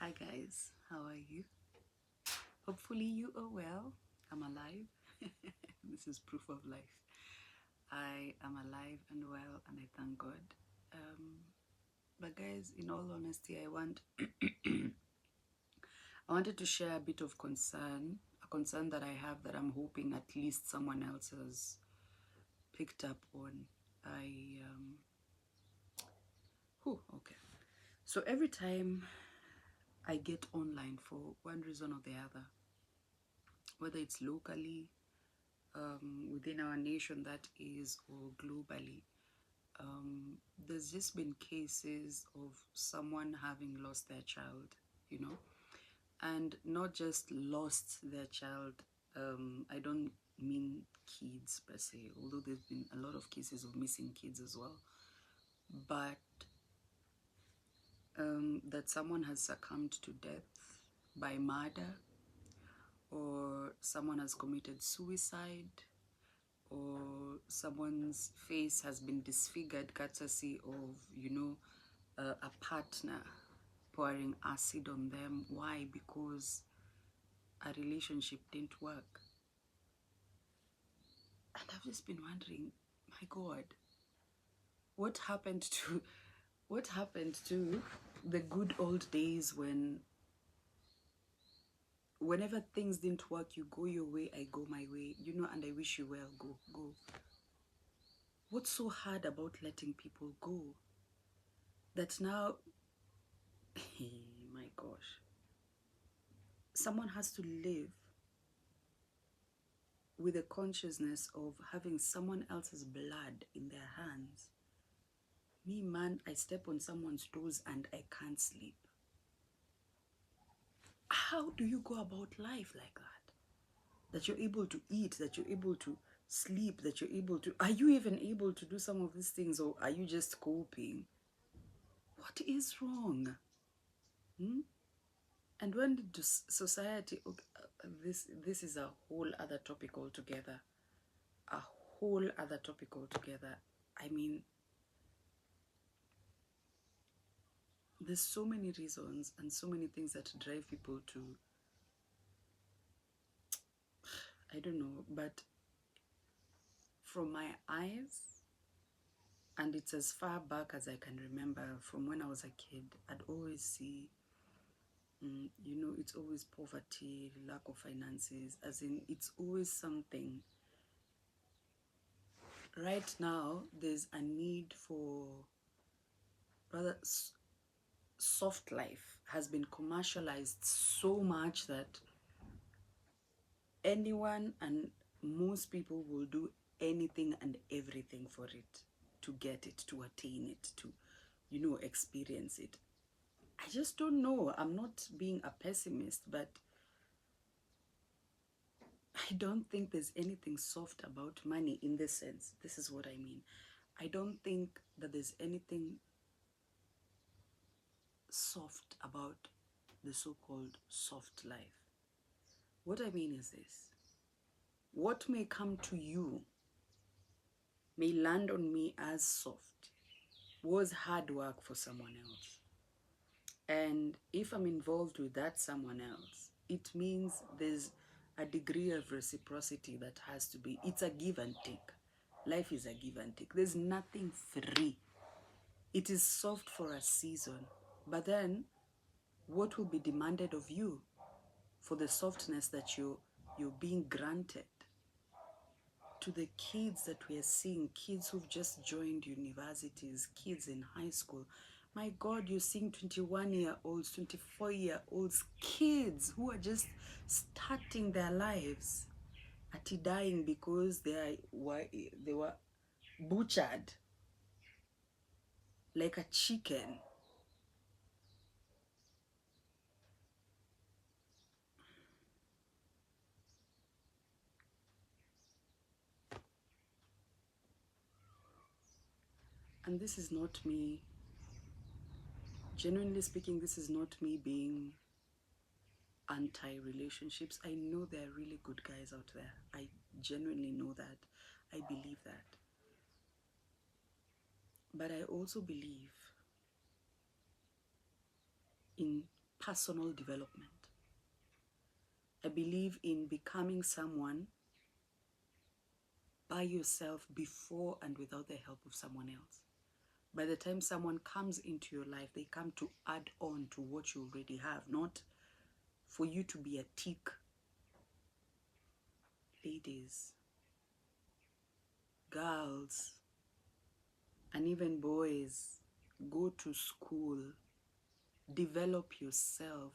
Hi guys, how are you? Hopefully you are well. I'm alive. This is proof of life. I am alive and well, and I thank God. But guys, in all honesty, I wanted to share a bit of concern, a concern that I have that I'm hoping at least someone else has picked up on. Okay. So every time I get online for one reason or the other, whether it's locally, within our nation that is, or globally, there's just been cases of someone having lost their child, and not just lost their child. I don't mean kids per se, although there's been a lot of cases of missing kids as well, but that someone has succumbed to death by murder, or someone has committed suicide, or someone's face has been disfigured courtesy of, a partner pouring acid on them. Why? Because a relationship didn't work. And I've just been wondering, my God, what happened to the good old days when whenever things didn't work, you go your way, I go my way, and I wish you well, go. What's so hard about letting people go that now, my gosh, someone has to live with the consciousness of having someone else's blood in their hands? Me, man, I step on someone's toes and I can't sleep. How do you go about life like that? That you're able to eat, that you're able to sleep, that you're able to... Are you even able to do some of these things, or are you just coping? What is wrong? And when did society... Okay, this is a whole other topic altogether. A whole other topic altogether. I mean, there's so many reasons and so many things that drive people to... I don't know, but from my eyes, and it's as far back as I can remember, from when I was a kid, I'd always see, it's always poverty, lack of finances, as in it's always something. Right now, there's a need for rather soft life has been commercialized so much that anyone and most people will do anything and everything for it, to get it, to attain it, to, experience it. I just don't know. I'm not being a pessimist, but I don't think there's anything soft about money in this sense. This is what I mean. I don't think that there's anything soft about the so-called soft life. What I mean is this. What may come to you may land on me as soft was hard work for someone else. And if I'm involved with that someone else, it means there's a degree of reciprocity that has to be. It's a give and take. Life is a give and take. There's nothing free. It is soft for a season, but then what will be demanded of you for the softness that you're being granted? To the kids that we are seeing, kids who've just joined universities, kids in high school, my God, you're seeing 21-year-olds, 24-year-olds, kids who are just starting their lives, dying because they were butchered like a chicken. And this is not me, genuinely speaking, this is not me being anti-relationships. I know there are really good guys out there. I genuinely know that. I believe that. But I also believe in personal development. I believe in becoming someone by yourself before and without the help of someone else. By the time someone comes into your life, they come to add on to what you already have, not for you to be a tick. Ladies, girls, and even boys, go to school, develop yourself.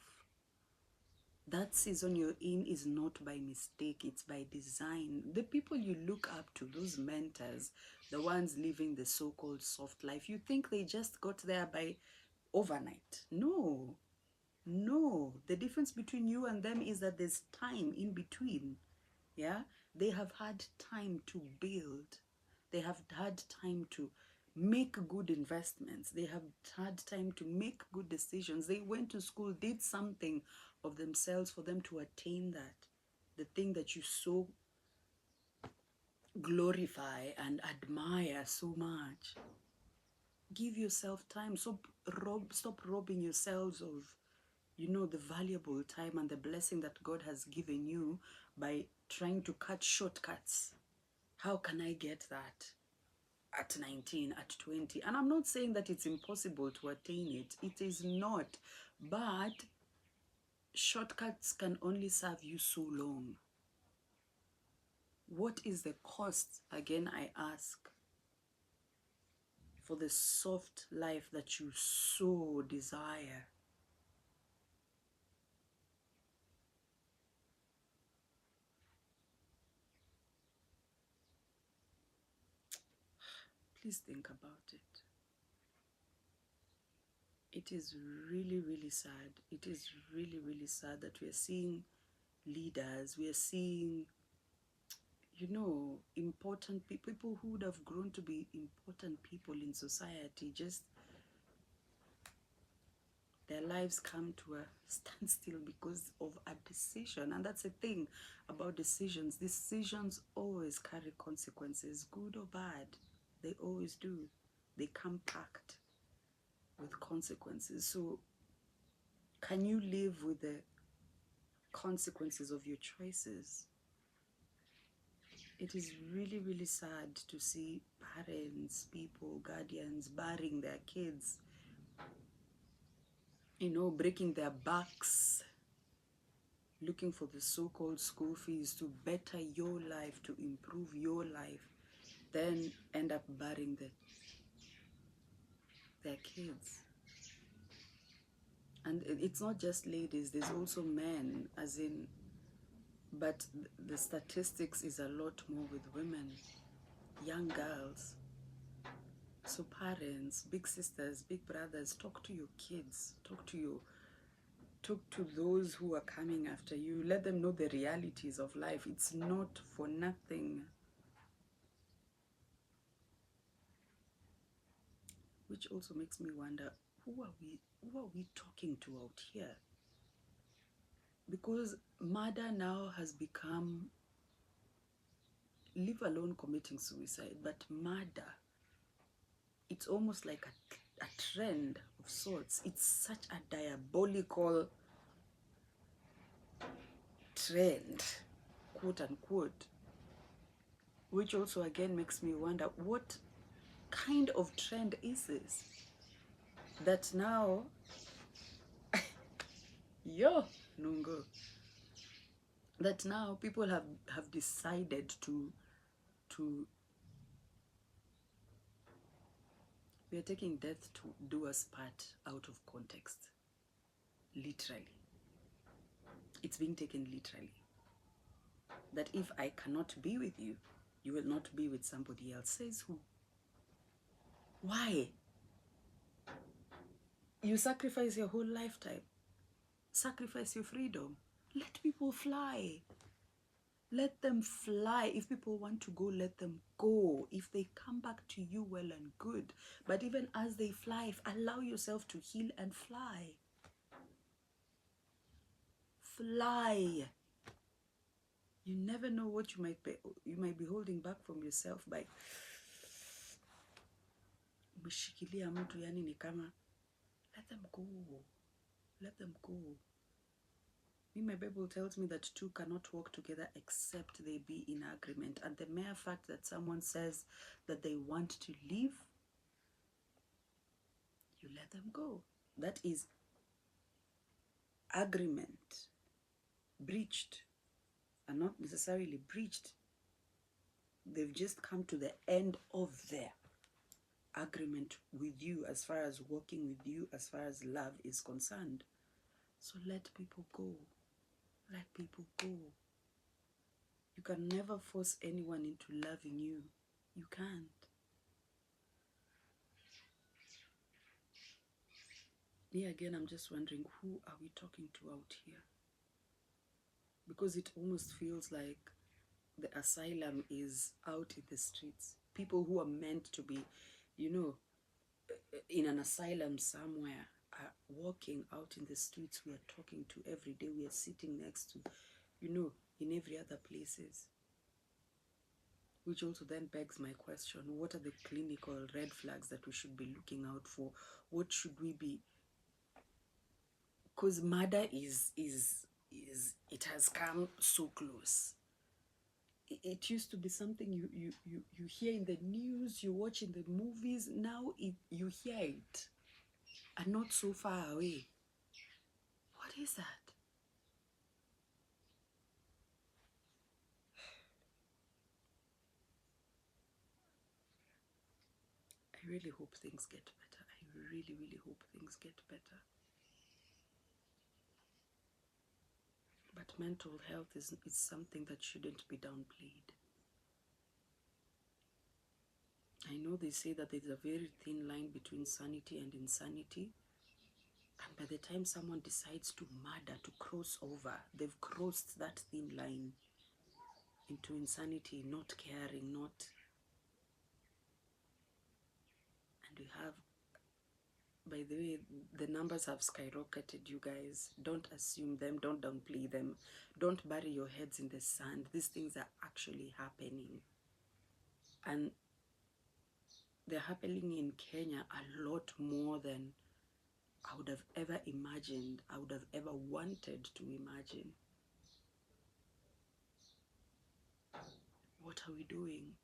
That season you're in is not by mistake, it's by design. The people you look up to, those mentors, the ones living the so-called soft life, you think they just got there by overnight. No, no. The difference between you and them is that there's time in between. Yeah, they have had time to build. They have had time to make good investments. They have had time to make good decisions. They went to school, did something of themselves for them to attain that. The thing that you so glorify and admire so much. Give yourself time. Stop robbing yourselves of, the valuable time and the blessing that God has given you by trying to cut shortcuts. How can I get that at 19, at 20? And I'm not saying that it's impossible to attain it. It is not. But shortcuts can only serve you so long. What is the cost, again, I ask, for the soft life that you so desire? Please think about it. It is really, really sad. It is really, really sad that we are seeing leaders, we are seeing, important people who would have grown to be important people in society, just their lives come to a standstill because of a decision. And that's the thing about decisions. Decisions always carry consequences, good or bad. They always do. They come packed with consequences. So can you live with the consequences of your choices? It is really, really sad to see parents, people, guardians burying their kids, breaking their backs, looking for the so-called school fees to better your life, to improve your life, then end up burying their kids. And it's not just ladies, there's also men, but the statistics is a lot more with women, young girls. So parents, big sisters, big brothers, talk to your kids, talk to those who are coming after you. Let them know the realities of life. It's not for nothing. Which also makes me wonder, who are we talking to out here? Because murder now has become, leave alone committing suicide, but murder, it's almost like a trend of sorts. It's such a diabolical trend, quote unquote, which also again makes me wonder, what kind of trend is this? That now, Nungo, that now people have decided to we are taking death to do us part out of context. Literally. It's being taken literally. That if I cannot be with you, you will not be with somebody else. Says who? Why? You sacrifice your whole lifetime. Sacrifice your freedom. Let people fly. Let them fly. If people want to go, let them go. If they come back to you, well and good. But even as they fly, allow yourself to heal and fly. Fly. You never know what you might be holding back from yourself by umeshikilia mtu, yani ni kama, let them go. let them go. Me, my Bible tells me that two cannot walk together except they be in agreement. And the mere fact that someone says that they want to leave, you let them go. That is agreement breached, and not necessarily breached. They've just come to the end of their agreement with you as far as working with you, as far as love is concerned. So let people go. Let people go. You can never force anyone into loving you. You can't. Yeah, again, I'm just wondering, who are we talking to out here? Because it almost feels like the asylum is out in the streets. People who are meant to be, you know, in an asylum somewhere are walking out in the streets we are talking to every day. We are sitting next to, you know, in every other places. Which also then begs my question, what are the clinical red flags that we should be looking out for? What should we be? Because murder is it has come so close. It used to be something you hear in the news, you watch in the movies. Now you hear it, and not so far away. What is that? I really hope things get better. I really, really hope things get better. But mental health is something that shouldn't be downplayed. I know they say that there's a very thin line between sanity and insanity. And by the time someone decides to murder, to cross over, they've crossed that thin line into insanity, not caring, not... And we have, by the way, the numbers have skyrocketed, you guys. Don't assume them, don't downplay them. Don't bury your heads in the sand. These things are actually happening. And they're happening in Kenya a lot more than I would have ever imagined, I would have ever wanted to imagine. What are we doing?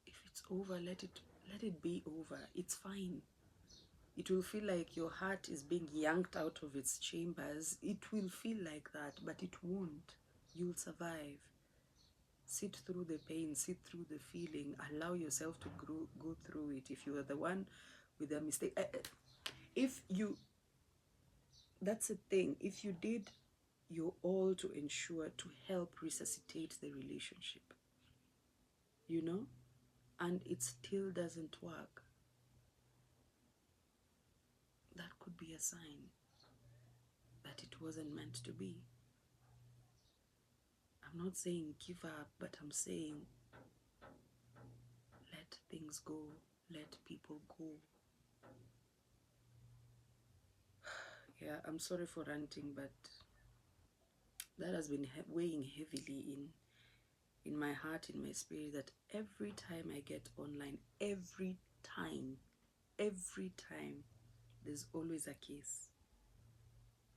If it's over, let it be over. It's fine. It will feel like your heart is being yanked out of its chambers. It will feel like that, but it won't. You'll survive. Sit through the pain, sit through the feeling, allow yourself to go through it. If you are the one with a mistake, that's the thing, if you did your all to ensure to help resuscitate the relationship, you know, and it still doesn't work, that could be a sign that it wasn't meant to be. I'm not saying give up, but I'm saying let things go, let people go. Yeah, I'm sorry for ranting, but that has been weighing heavily in my heart, in my spirit, that every time I get online, every time, there's always a case.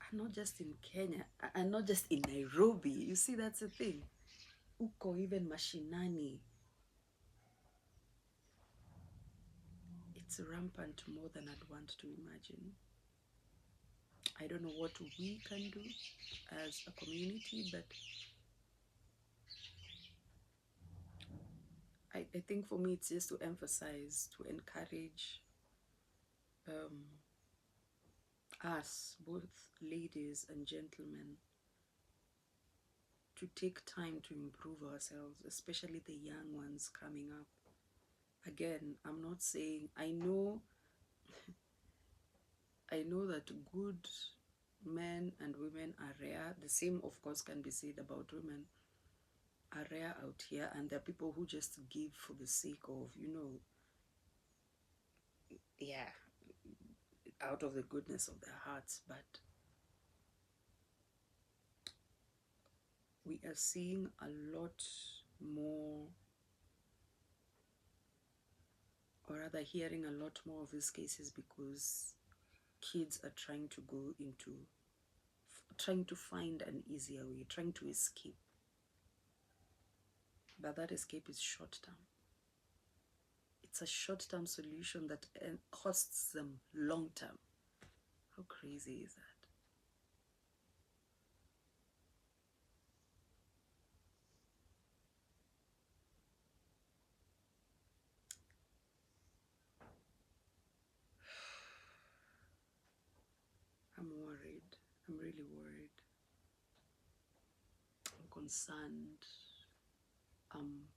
And not just in Kenya, and not just in Nairobi. You see, that's the thing. Uko, even mashinani. It's rampant more than I'd want to imagine. I don't know what we can do as a community, but I think for me it's just to emphasize, to encourage us, both ladies and gentlemen, to take time to improve ourselves, especially the young ones coming up. Again, I'm not saying, I know that good men and women are rare. The same, of course, can be said about women, are rare out here, and there are people who just give for the sake of, you know, yeah, out of the goodness of their hearts. But we are seeing a lot more or rather hearing a lot more of these cases, because kids are trying to find an easier way, trying to escape. But that escape is short term. It's a short term solution that costs them long term. How crazy is that? I'm worried. I'm really worried. I'm concerned. I'm